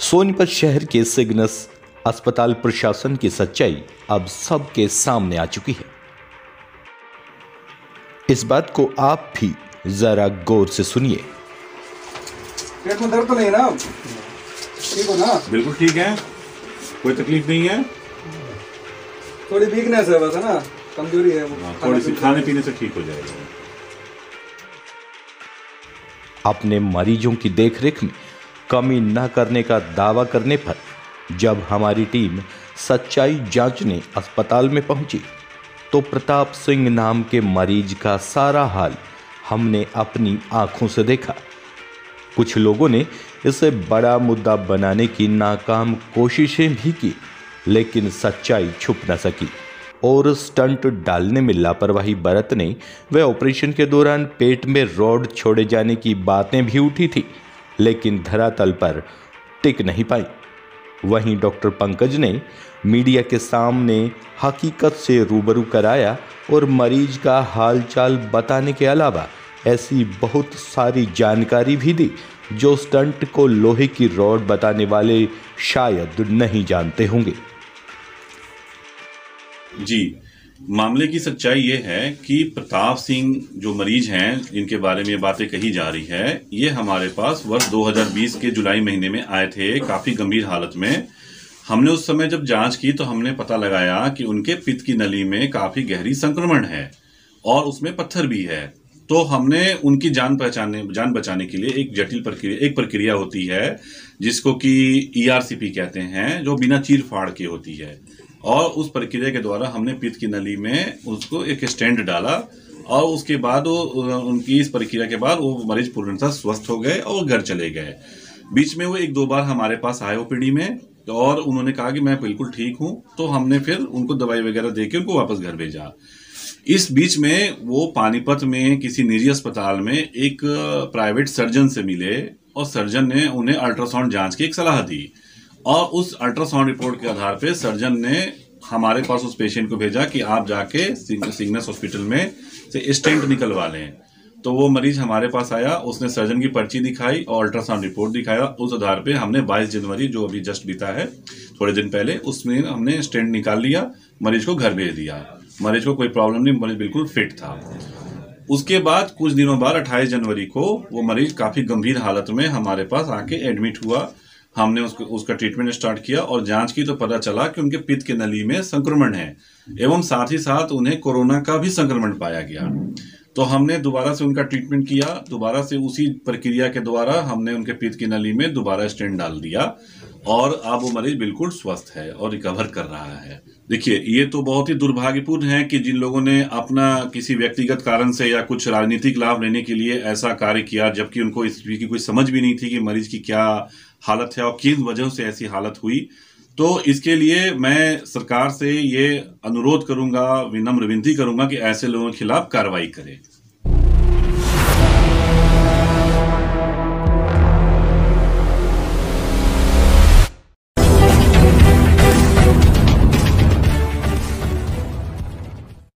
सोनीपत शहर के सिग्नस अस्पताल प्रशासन की सच्चाई अब सबके सामने आ चुकी है। इस बात को आप भी जरा गौर से सुनिए। पेट में दर्द तो नहीं है ना? ठीक हो ना? बिल्कुल ठीक है, कोई तकलीफ नहीं है। थोड़ी वीकनेस है बस, है ना, कमजोरी है वो। थोड़ी सी खाने पीने से ठीक हो जाएगा। अपने मरीजों की देखरेख में कमी न करने का दावा करने पर जब हमारी टीम सच्चाई जांचने अस्पताल में पहुंची तो प्रताप सिंह नाम के मरीज का सारा हाल हमने अपनी आंखों से देखा। कुछ लोगों ने इसे बड़ा मुद्दा बनाने की नाकाम कोशिशें भी की, लेकिन सच्चाई छुप न सकी और स्टंट डालने में लापरवाही बरतने व ऑपरेशन के दौरान पेट में रॉड छोड़े जाने की बातें भी उठी थी, लेकिन धरातल पर टिक नहीं पाई। वहीं डॉक्टर पंकज ने मीडिया के सामने हकीकत से रूबरू कराया और मरीज का हालचाल बताने के अलावा ऐसी बहुत सारी जानकारी भी दी जो स्टंट को लोहे की रॉड बताने वाले शायद नहीं जानते होंगे। जी, मामले की सच्चाई ये है कि प्रताप सिंह जो मरीज हैं जिनके बारे में ये बातें कही जा रही है, ये हमारे पास वर्ष 2020 के जुलाई महीने में आए थे काफी गंभीर हालत में। हमने उस समय जब जांच की तो हमने पता लगाया कि उनके पित्त की नली में काफी गहरी संक्रमण है और उसमें पत्थर भी है। तो हमने उनकी जान बचाने के लिए एक प्रक्रिया होती है जिसको कि ERCP कहते हैं, जो बिना चीर फाड़ के होती है, और उस प्रक्रिया के द्वारा हमने पित्त की नली में उसको एक स्टेंट डाला और उसके बाद उनकी इस प्रक्रिया के बाद वो मरीज पूर्णतः स्वस्थ हो गए और घर चले गए। बीच में वो 1-2 बार हमारे पास आए ओपीडी में और उन्होंने कहा कि मैं बिल्कुल ठीक हूं, तो हमने फिर उनको दवाई वगैरह देके उनको वापस घर भेजा। इस बीच में वो पानीपत में किसी निजी अस्पताल में एक प्राइवेट सर्जन से मिले और सर्जन ने उन्हें अल्ट्रासाउंड जांच की एक सलाह दी और उस अल्ट्रासाउंड रिपोर्ट के आधार पे सर्जन ने हमारे पास उस पेशेंट को भेजा कि आप जाके सिग्नस हॉस्पिटल में से स्टेंट निकलवा लें। तो वो मरीज हमारे पास आया, उसने सर्जन की पर्ची दिखाई और अल्ट्रासाउंड रिपोर्ट दिखाया। उस आधार पे हमने 22 जनवरी जो अभी जस्ट बीता है, थोड़े दिन पहले, उसमें हमने स्टेंट निकाल लिया, मरीज को घर भेज दिया। मरीज को कोई प्रॉब्लम नहीं, मरीज बिल्कुल फिट था। उसके बाद कुछ दिनों बाद 28 जनवरी को वो मरीज काफी गंभीर हालत में हमारे पास आके एडमिट हुआ। हमने उसका ट्रीटमेंट स्टार्ट किया और जांच की तो पता चला कि उनके पित्त के नली में संक्रमण है एवं साथ ही साथ उन्हें कोरोना का भी संक्रमण पाया गया। तो हमने दोबारा से उनका ट्रीटमेंट किया, दोबारा से उसी प्रक्रिया के द्वारा हमने उनके पित्त की नली में दोबारा स्टेंट डाल दिया और अब वो मरीज बिल्कुल स्वस्थ है और रिकवर कर रहा है। देखिए, ये तो बहुत ही दुर्भाग्यपूर्ण है कि जिन लोगों ने अपना किसी व्यक्तिगत कारण से या कुछ राजनीतिक लाभ लेने के लिए ऐसा कार्य किया, जबकि उनको इस चीज की कोई समझ भी नहीं थी कि मरीज की क्या हालत है और किन वजहों से ऐसी हालत हुई। तो इसके लिए मैं सरकार से ये अनुरोध करूंगा, विनम्र विनती करूंगा कि ऐसे लोगों के खिलाफ कार्रवाई करें।